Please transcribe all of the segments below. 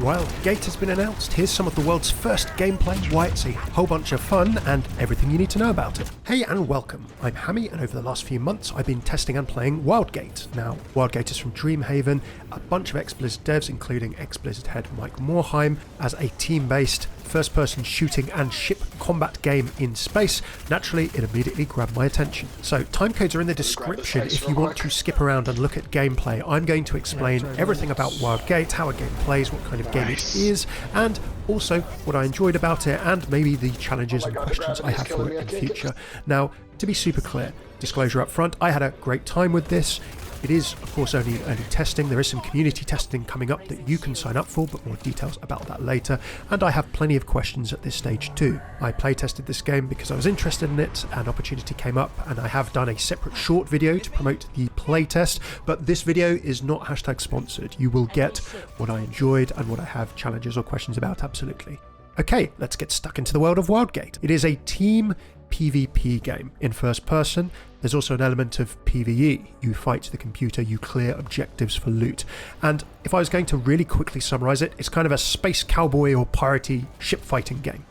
Wildgate has been announced. Here's some of the world's first gameplay, why it's a whole bunch of fun, and everything you need to know about it. Hey and welcome, I'm Hammeh, and over the last few months I've been testing and playing Wildgate. Now, Wildgate is from Dreamhaven, a bunch of ex-Blizzard devs, including ex-Blizzard head Mike Morhaime, as a team-based, first-person shooting and ship combat game in space. Naturally, it immediately grabbed my attention. So, timecodes are in the description if you want to skip around and look at gameplay. I'm going to explain everything about Wildgate, how a game plays, what kind of game it is, and also what I enjoyed about it, and maybe the challenges and questions I have for it in the future. Now, to be super clear, disclosure up front, I had a great time with this. It is, of course, only early testing. There is some community testing coming up that you can sign up for, but more details about that later. And I have plenty of questions at this stage too. I playtested this game because I was interested in it, an opportunity came up, and I have done a separate short video to promote the playtest, but this video is not hashtag sponsored. You will get what I enjoyed and what I have challenges or questions about, absolutely. Okay, let's get stuck into the world of Wildgate. It is a team PvP game in first person. There's also an element of PvE. You fight the computer, you clear objectives for loot. And if I was going to really quickly summarize it, it's kind of a space cowboy or piratey ship fighting game.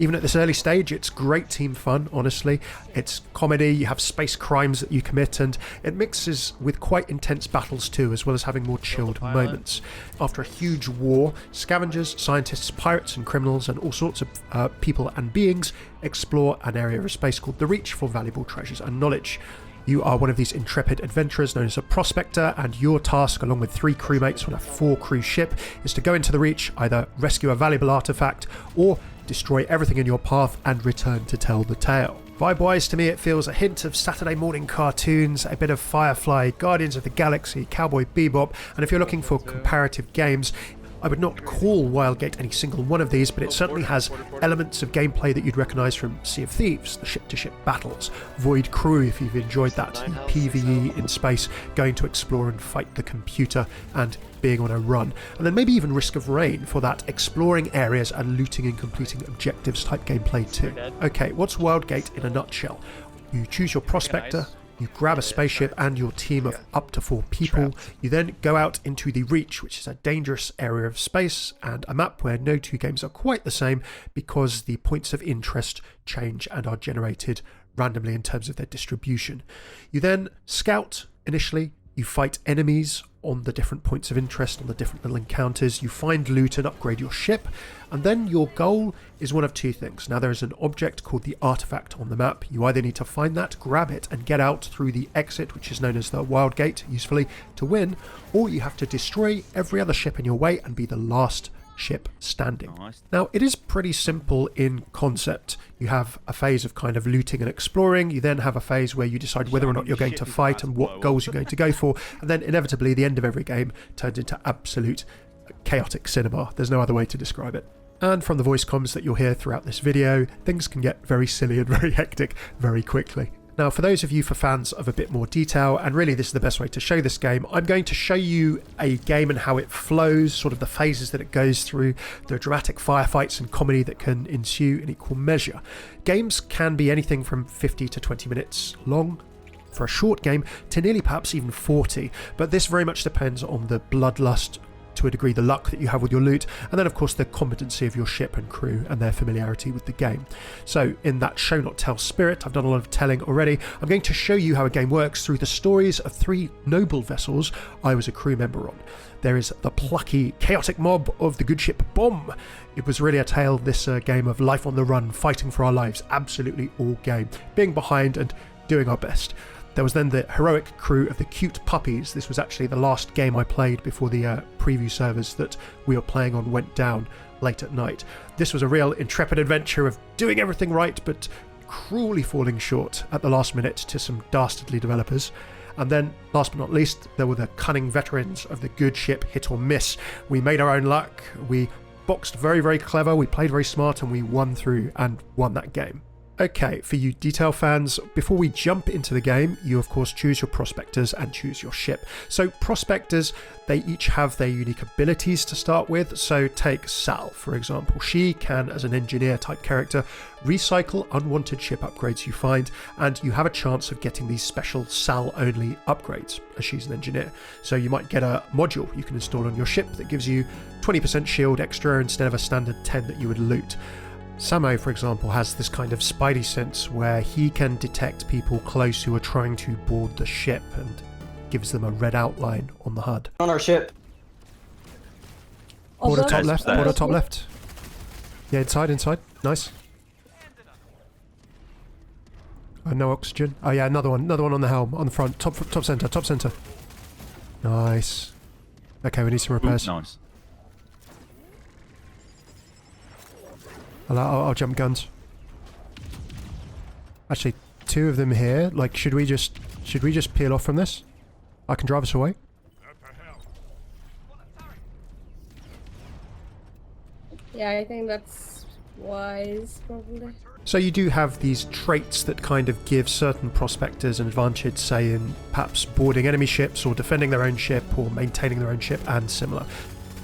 Even at this early stage, it's great team fun, honestly. It's comedy, you have space crimes that you commit, and it mixes with quite intense battles too, as well as having more chilled moments. After a huge war, scavengers, scientists, pirates and criminals and all sorts of people and beings explore an area of space called the Reach for valuable treasures and knowledge. You are one of these intrepid adventurers known as a prospector, and your task, along with 3 crewmates on a 4-crew ship, is to go into the Reach, either rescue a valuable artifact or destroy everything in your path and return to tell the tale. Vibe-wise, to me it feels a hint of Saturday morning cartoons, a bit of Firefly, Guardians of the Galaxy, Cowboy Bebop, and if you're looking for comparative games, I would not call Wildgate any single one of these, but it certainly has elements of gameplay that you'd recognise from Sea of Thieves, the ship-to-ship battles, Void Crew if you've enjoyed that, the PvE in space, going to explore and fight the computer, and being on a run, and then maybe even Risk of Rain for that exploring areas and looting and completing objectives type gameplay too. Okay, what's Wildgate in a nutshell? You choose your prospector, you grab a spaceship and your team of up to 4 people. You then go out into the Reach, which is a dangerous area of space and a map where no 2 games are quite the same because the points of interest change and are generated randomly in terms of their distribution. You then scout initially, you fight enemies on the different points of interest, on the different little encounters, you find loot and upgrade your ship, and then your goal is one of 2 things. Now there is an object called the artifact on the map. You either need to find that, grab it, and get out through the exit, which is known as the Wildgate, usefully, to win, or you have to destroy every other ship in your way and be the last ship standing. Now it is pretty simple in concept. You have a phase of kind of looting and exploring, you then have a phase where you decide whether or not you're going to fight and what goals you're going to go for, and then inevitably the end of every game turns into absolute chaotic cinema. There's no other way to describe it. And from the voice comms that you'll hear throughout this video, things can get very silly and very hectic very quickly. Now, for those of you fans of a bit more detail, and really this is the best way to show this game, I'm going to show you a game and how it flows, sort of the phases that it goes through, the dramatic firefights and comedy that can ensue in equal measure. Games can be anything from 50 to 20 minutes long for a short game to nearly perhaps even 40, but this very much depends on the bloodlust, to a degree the luck that you have with your loot, and then of course the competency of your ship and crew and their familiarity with the game. So in that show not tell spirit, I've done a lot of telling already, I'm going to show you how a game works through the stories of 3 noble vessels I was a crew member on. There is the plucky, chaotic mob of the good ship Bomb. It was really a tale, this game, of life on the run, fighting for our lives, absolutely all game, being behind and doing our best. There was then the heroic crew of the Cute Puppies. This was actually the last game I played before the preview servers that we were playing on went down late at night. This was a real intrepid adventure of doing everything right, but cruelly falling short at the last minute to some dastardly developers. And then, last but not least, there were the cunning veterans of the good ship Hit or Miss. We made our own luck, we boxed very, very clever, we played very smart, and we won through and won that game. Okay, for you detail fans, before we jump into the game, you of course choose your Prospectors and choose your ship. So Prospectors, they each have their unique abilities to start with. So take Sal, for example. She can, as an engineer type character, recycle unwanted ship upgrades you find, and you have a chance of getting these special Sal only upgrades, as she's an engineer. So you might get a module you can install on your ship that gives you 20% shield extra instead of a standard 10 that you would loot. Hammeh, for example, has this kind of spidey sense where he can detect people close who are trying to board the ship and gives them a red outline on the HUD. On our ship. Border top left, border top left. Yeah, inside. Nice. Oh, no oxygen. Oh yeah, another one on the helm, on the front, top center. Nice. Okay, we need some repairs. Ooh, nice. I'll jump guns. Actually, 2 of them here. Like, should we just peel off from this? I can drive us away. Yeah, I think that's wise, probably. So you do have these traits that kind of give certain Prospectors an advantage, say in perhaps boarding enemy ships or defending their own ship or maintaining their own ship and similar.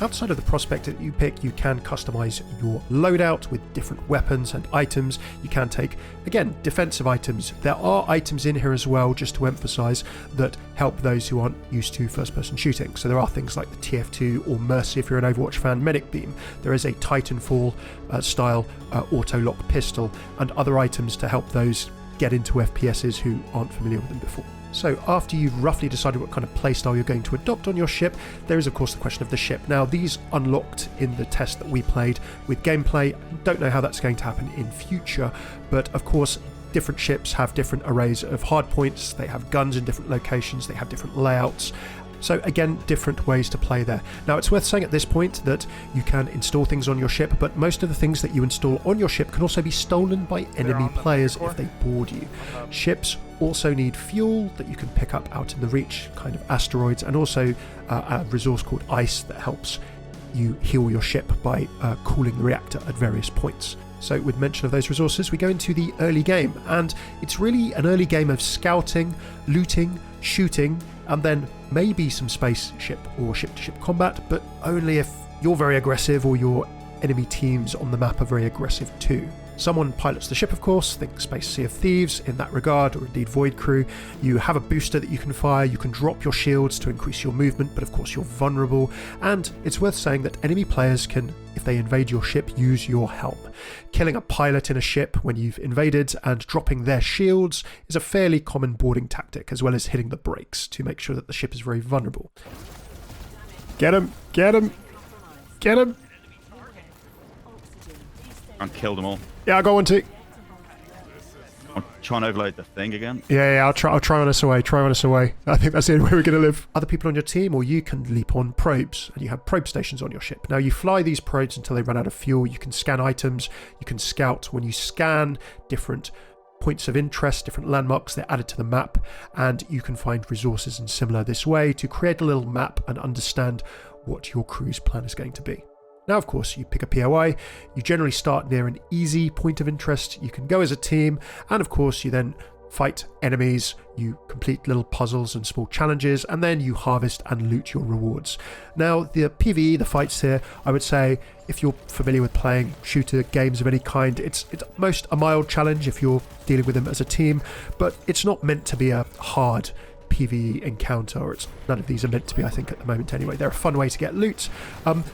Outside of the Prospector that you pick, you can customize your loadout with different weapons and items. You can take, again, defensive items. There are items in here as well, just to emphasize, that help those who aren't used to first-person shooting. So there are things like the TF2 or Mercy if you're an Overwatch fan, Medic Beam. There is a Titanfall style auto-lock pistol and other items to help those get into FPSs who aren't familiar with them before. So after you've roughly decided what kind of playstyle you're going to adopt on your ship, there is of course the question of the ship. Now these unlocked in the test that we played with gameplay. Don't know how that's going to happen in future, but of course different ships have different arrays of hardpoints, they have guns in different locations, they have different layouts. So again, different ways to play there. Now it's worth saying at this point that you can install things on your ship, but most of the things that you install on your ship can also be stolen by enemy players if they board you. Ships also need fuel that you can pick up out in the reach, kind of asteroids, and also a resource called ice that helps you heal your ship by cooling the reactor at various points. So with mention of those resources, we go into the early game, and it's really an early game of scouting, looting, shooting, and then maybe some spaceship or ship-to-ship combat, but only if you're very aggressive or your enemy teams on the map are very aggressive too. Someone pilots the ship, of course, think Sea of Thieves in that regard, or indeed Void Crew. You have a booster that you can fire, you can drop your shields to increase your movement, but of course you're vulnerable, and it's worth saying that enemy players can, if they invade your ship, use your helm. Killing a pilot in a ship when you've invaded and dropping their shields is a fairly common boarding tactic, as well as hitting the brakes to make sure that the ship is very vulnerable. Get him! Get him! Get him! And killed them all. Yeah, I got one too. I'm trying to overload the thing again. Yeah, I'll try on us away. I think that's the only way we're going to live. Other people on your team, or you can leap on probes, and you have probe stations on your ship. Now you fly these probes until they run out of fuel. You can scan items, you can scout. When you scan different points of interest, different landmarks, they're added to the map, and you can find resources and similar this way to create a little map and understand what your crew's plan is going to be. Now, of course, you pick a POI, you generally start near an easy point of interest, you can go as a team, and of course you then fight enemies, you complete little puzzles and small challenges, and then you harvest and loot your rewards. Now, the PvE, the fights here, I would say, if you're familiar with playing shooter games of any kind, it's at most a mild challenge if you're dealing with them as a team, but it's not meant to be a hard PvE encounter, or none of these are meant to be, I think, at the moment anyway. They're a fun way to get loot.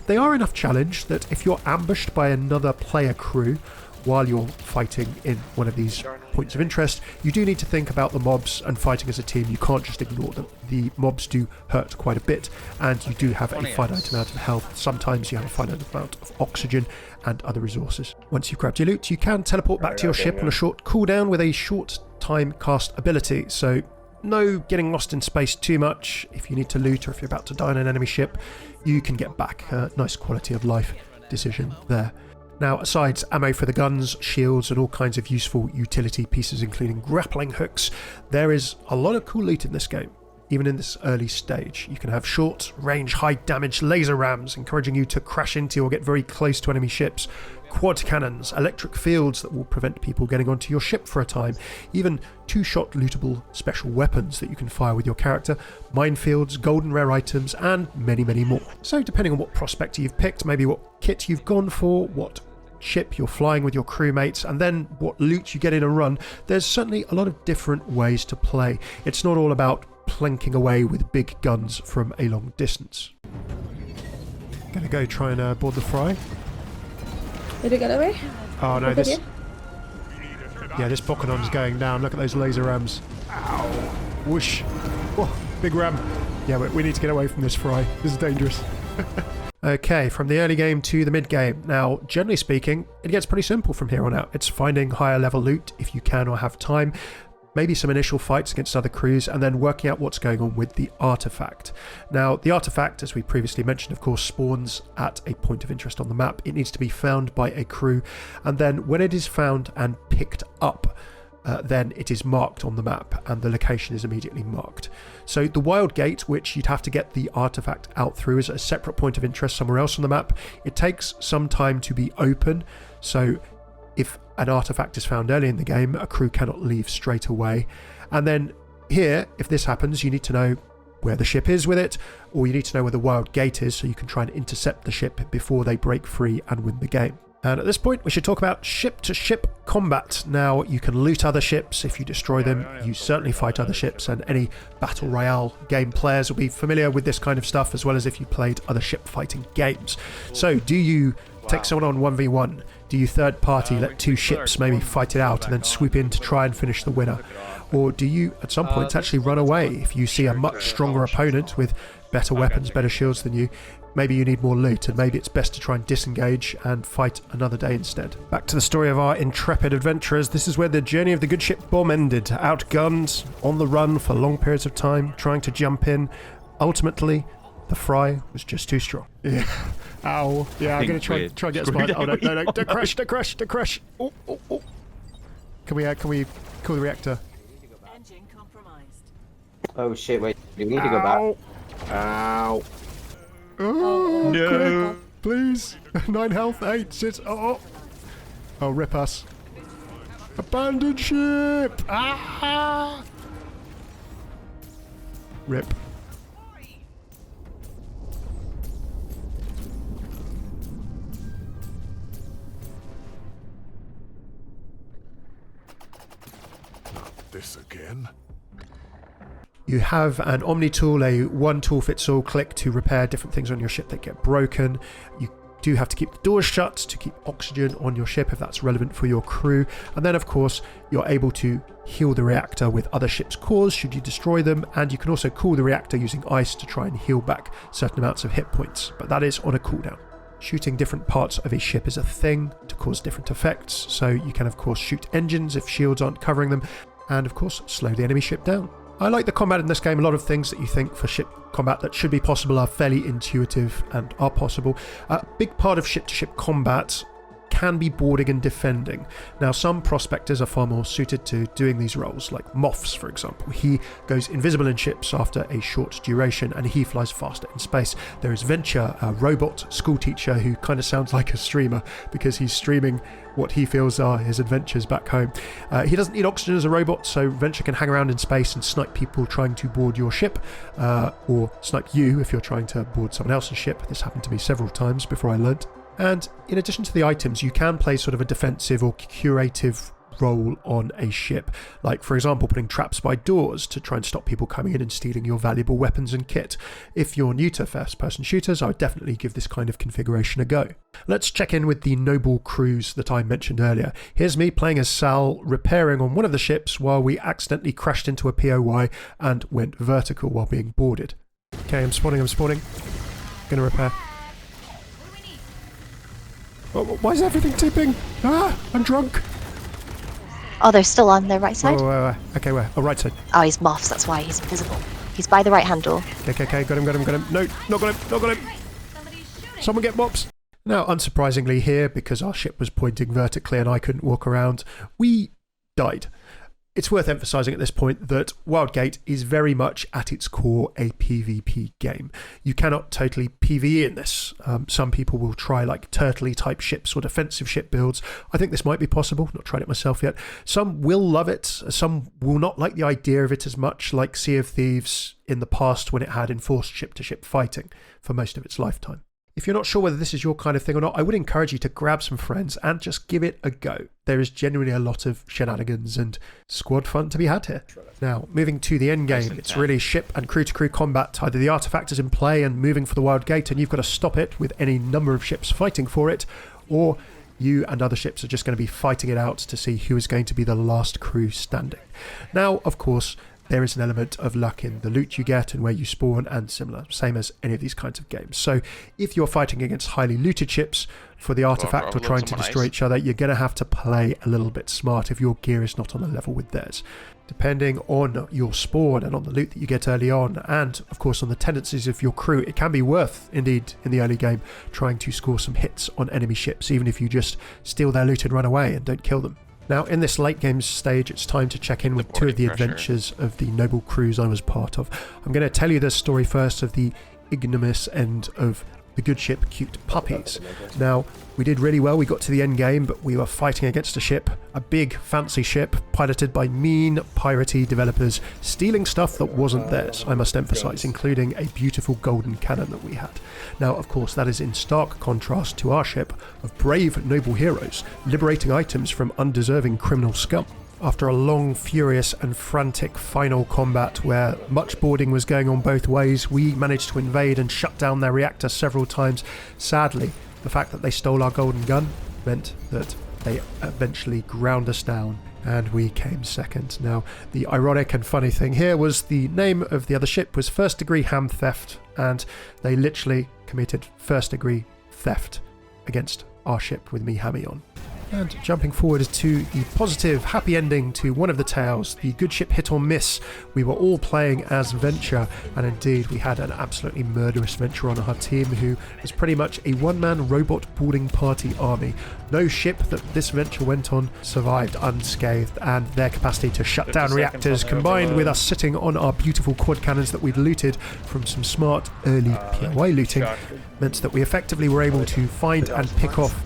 They are enough challenge that if you're ambushed by another player crew while you're fighting in one of these points of interest, you do need to think about the mobs and fighting as a team. You can't just ignore them. The mobs do hurt quite a bit, and you do have a finite amount of health. Sometimes you have a finite amount of oxygen and other resources. Once you've grabbed your loot, you can teleport back to your ship on a short cooldown with a short time cast ability. So no getting lost in space too much. If you need to loot or if you're about to die on an enemy ship, you can get back. A nice quality of life decision there. Now, aside ammo for the guns, shields, and all kinds of useful utility pieces, including grappling hooks, there is a lot of cool loot in this game. even in this early stage. You can have short-range, high-damage laser rams, encouraging you to crash into or get very close to enemy ships, quad cannons, electric fields that will prevent people getting onto your ship for a time, even two-shot lootable special weapons that you can fire with your character, minefields, golden rare items, and many, many more. So depending on what prospector you've picked, maybe what kit you've gone for, what ship you're flying with your crewmates, and then what loot you get in a run, there's certainly a lot of different ways to play. It's not all about planking away with big guns from a long distance. Gonna go try and board the Fry. Did it get away? Oh no, this... Yeah, this Bokonon's going down. Look at those laser rams. Ow. Whoosh. Oh, big ram. Yeah, we need to get away from this Fry. This is dangerous. Okay, from the early game to the mid game. Now, generally speaking, it gets pretty simple from here on out. It's finding higher level loot if you can or have time, maybe some initial fights against other crews, and then working out what's going on with the artifact. Now, the artifact, as we previously mentioned, of course, spawns at a point of interest on the map. It needs to be found by a crew, and then when it is found and picked up, then it is marked on the map and the location is immediately marked. So the Wildgate, which you'd have to get the artifact out through, is a separate point of interest somewhere else on the map. It takes some time to be open, so if an artifact is found early in the game, a crew cannot leave straight away. And then here, if this happens, you need to know where the ship is with it, or you need to know where the Wildgate is so you can try and intercept the ship before they break free and win the game. And at this point, we should talk about ship-to-ship combat. Now, you can loot other ships if you destroy them. You certainly fight other ships, and any Battle Royale game players will be familiar with this kind of stuff, as well as if you played other ship fighting games. So, do you take someone on 1v1? Do you third party, let two ships maybe fight it out and then swoop in to try and finish the winner? Or do you, at some point, actually run away if you see a much stronger opponent with better weapons, better shields than you? Maybe you need more loot, and maybe it's best to try and disengage and fight another day instead. Back to the story of our intrepid adventurers. This is where the journey of the good ship Bomb ended. Outgunned, on the run for long periods of time, trying to jump in. Ultimately, the Fry was just too strong. Yeah. Ow. Yeah, I'm going to try and get a spot. Oh, no, don't crash, don't crash, don't crash. Oh, oh, oh. Can we cool the reactor? Engine compromised. Oh shit, wait. Do we need to go back? Ow. Oh, no. Please. 9 health, 8, 6. Oh. Oh, rip us. Abandoned ship. Ah. Rip. This again? You have an Omni tool, a one tool fits all click to repair different things on your ship that get broken. You do have to keep the doors shut to keep oxygen on your ship if that's relevant for your crew. And then of course you're able to heal the reactor with other ships' cores should you destroy them, and you can also cool the reactor using ice to try and heal back certain amounts of hit points, but that is on a cooldown. Shooting different parts of a ship is a thing to cause different effects, so you can of course shoot engines if shields aren't covering them, and of course slow the enemy ship down. I like the combat in this game. A lot of things that you think for ship combat that should be possible are fairly intuitive and are possible. A big part of ship-to-ship combat can be boarding and defending. Now, some prospectors are far more suited to doing these roles, like Moffs, for example. He goes invisible in ships after a short duration, and he flies faster in space. There is Venture, a robot schoolteacher who kind of sounds like a streamer because he's streaming what he feels are his adventures back home. He doesn't need oxygen as a robot, so Venture can hang around in space and snipe people trying to board your ship, or snipe you if you're trying to board someone else's ship. This happened to me several times before I learned. And in addition to the items, you can play sort of a defensive or curative role on a ship, like for example putting traps by doors to try and stop people coming in and stealing your valuable weapons and kit. If you're new to first-person shooters, I would definitely give this kind of configuration a go. Let's check in with the noble crews that I mentioned earlier. Here's me playing as Sal, repairing on one of the ships while we accidentally crashed into a POY and went vertical while being boarded. Okay, I'm spawning. Gonna repair. Oh, why is everything tipping? Ah, I'm drunk. Oh, they're still on the right side? Oh, okay, where? Oh, right side. Oh, he's Moffs, that's why he's invisible. He's by the right handle. Okay, got him. No, not got him. Someone get Mops. Now, unsurprisingly here, because our ship was pointing vertically and I couldn't walk around, we died. It's worth emphasizing at this point that Wildgate is very much at its core a PvP game. You cannot totally PvE in this. Some people will try like turtley type ships or defensive ship builds. I think this might be possible, not tried it myself yet. Some will love it, some will not like the idea of it as much, like Sea of Thieves in the past when it had enforced ship-to-ship fighting for most of its lifetime. If you're not sure whether this is your kind of thing or not, I would encourage you to grab some friends and just give it a go. There is genuinely a lot of shenanigans and squad fun to be had here. Now, moving to the end game, it's really ship and crew-to-crew combat. Either the artifact is in play and moving for the Wildgate and you've got to stop it with any number of ships fighting for it, or you and other ships are just going to be fighting it out to see who is going to be the last crew standing. Now, of course, there is an element of luck in the loot you get and where you spawn and similar, same as any of these kinds of games. So if you're fighting against highly looted ships for the artifact or trying to destroy each other, you're going to have to play a little bit smart if your gear is not on a level with theirs. Depending on your spawn and on the loot that you get early on, and of course on the tendencies of your crew, it can be worth, indeed, in the early game, trying to score some hits on enemy ships, even if you just steal their loot and run away and don't kill them. Now, in this late game stage, it's time to check in with two of the adventures of the noble crews I was part of. I'm going to tell you the story first of the ignominious end of the good ship Cute Puppies. Now, we did really well. We got to the end game, but we were fighting against a ship, a big fancy ship piloted by mean piratey developers, stealing stuff that wasn't theirs, I must emphasize, including a beautiful golden cannon that we had. Now, of course, that is in stark contrast to our ship of brave noble heroes liberating items from undeserving criminal scum. After a long, furious and frantic final combat where much boarding was going on both ways, we managed to invade and shut down their reactor several times. Sadly, the fact that they stole our golden gun meant that they eventually ground us down and we came second. Now, the ironic and funny thing here was the name of the other ship was First Degree Ham Theft, and they literally committed first degree theft against our ship with me, Hammeh, on. And jumping forward to the positive, happy ending to one of the tales, the good ship hit or miss. We were all playing as Venture, and indeed we had an absolutely murderous Venture on our team who was pretty much a one-man robot boarding party army. No ship that this Venture went on survived unscathed, and their capacity to shut down reactors, combined with us sitting on our beautiful quad cannons that we'd looted from some smart early POI looting, meant that we effectively were able to find and pick off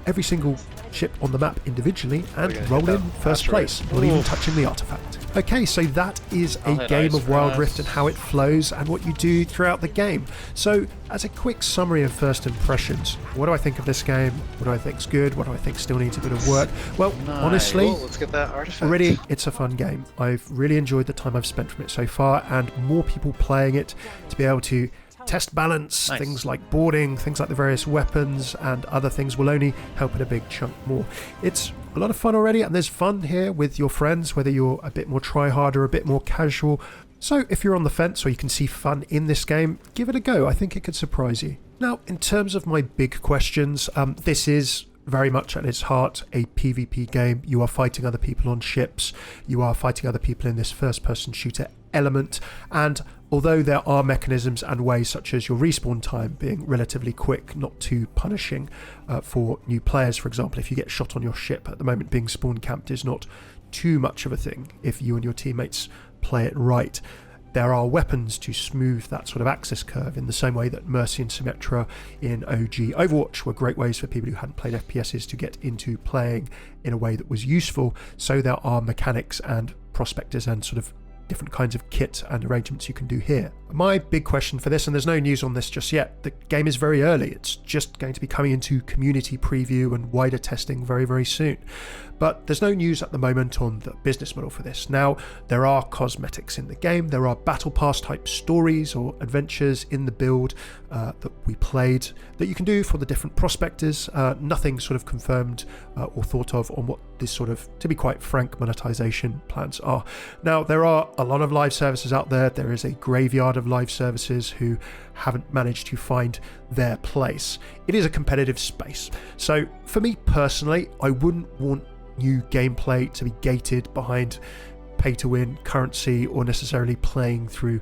every single ship on the map individually and roll in first place, not even touching the artifact. Okay, so that is a game of Wild Rift and how it flows and what you do throughout the game. So, as a quick summary of first impressions, what do I think of this game? What do I think's good? What do I think still needs a bit of work? Well, honestly, let's get that artifact. Already it's a fun game. I've really enjoyed the time I've spent from it so far, and more people playing it to be able to test balance, things like boarding, things like the various weapons and other things will only help it a big chunk more. It's a lot of fun already, and there's fun here with your friends, whether you're a bit more try-hard or a bit more casual. So if you're on the fence or you can see fun in this game, give it a go. I think it could surprise you. Now, in terms of my big questions, this is very much at its heart a PvP game. You are fighting other people on ships. You are fighting other people in this first-person shooter element, and although there are mechanisms and ways such as your respawn time being relatively quick, not too punishing for new players, for example, if you get shot on your ship at the moment, being spawn camped is not too much of a thing if you and your teammates play it right. There are weapons to smooth that sort of access curve in the same way that Mercy and Symmetra in OG Overwatch were great ways for people who hadn't played FPSs to get into playing in a way that was useful. So there are mechanics and Prospectors and sort of different kinds of kit and arrangements you can do here. My big question for this, and there's no news on this just yet, the game is very early. It's just going to be coming into community preview and wider testing very, very soon. But there's no news at the moment on the business model for this. Now, there are cosmetics in the game. There are battle pass type stories or adventures in the build that we played that you can do for the different prospectors. Nothing sort of confirmed or thought of on what this sort of, to be quite frank, monetization plans are. Now, there are a lot of live services out there. There is a graveyard of live services who haven't managed to find their place. It is a competitive space. So for me personally, I wouldn't want new gameplay to be gated behind pay to win currency or necessarily playing through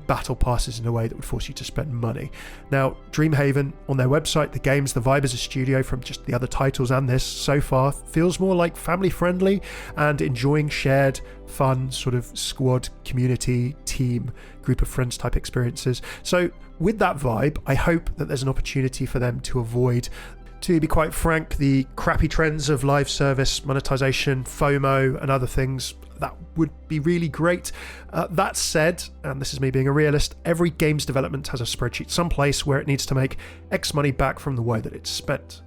battle passes in a way that would force you to spend money. Now, Dreamhaven, on their website, the games, the vibe as a studio from just the other titles and this so far feels more like family friendly and enjoying shared fun sort of squad, community, team, group of friends type experiences. So with that vibe, I hope that there's an opportunity for them to avoid, to be quite frank, the crappy trends of live service monetization, FOMO and other things. That would be really great. That said, and this is me being a realist, every games development has a spreadsheet someplace where it needs to make X money back from the way that it's spent.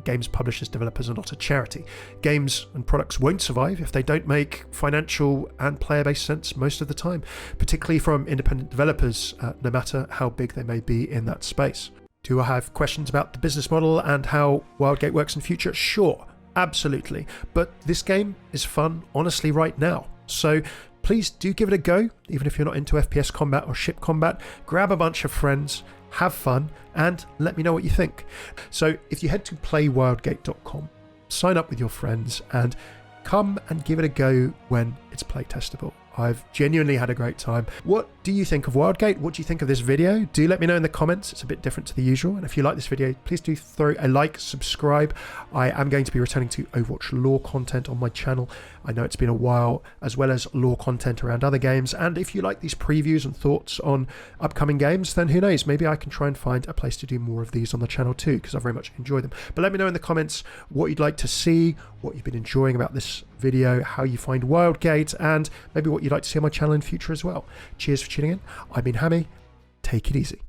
Games publishers, developers are not a charity. Games and products won't survive if they don't make financial and player-based sense most of the time, particularly from independent developers, no matter how big they may be in that space. Do I have questions about the business model and how Wildgate works in future? Sure. Absolutely, but this game is fun, honestly, right now. So please do give it a go, even if you're not into FPS combat or ship combat. Grab a bunch of friends, have fun, and let me know what you think. So if you head to playwildgate.com, sign up with your friends, and come and give it a go when it's playtestable. I've genuinely had a great time. What do you think of Wildgate? What do you think of this video? Do let me know in the comments. It's a bit different to the usual. And if you like this video, please do throw a like, subscribe. I am going to be returning to Overwatch lore content on my channel. I know it's been a while, as well as lore content around other games. And if you like these previews and thoughts on upcoming games, then who knows, maybe I can try and find a place to do more of these on the channel too, because I very much enjoy them. But let me know in the comments what you'd like to see, what you've been enjoying about this video, how you find Wildgate, and maybe what you'd like to see on my channel in future as well. Cheers for tuning in. I've been Hammeh. Take it easy.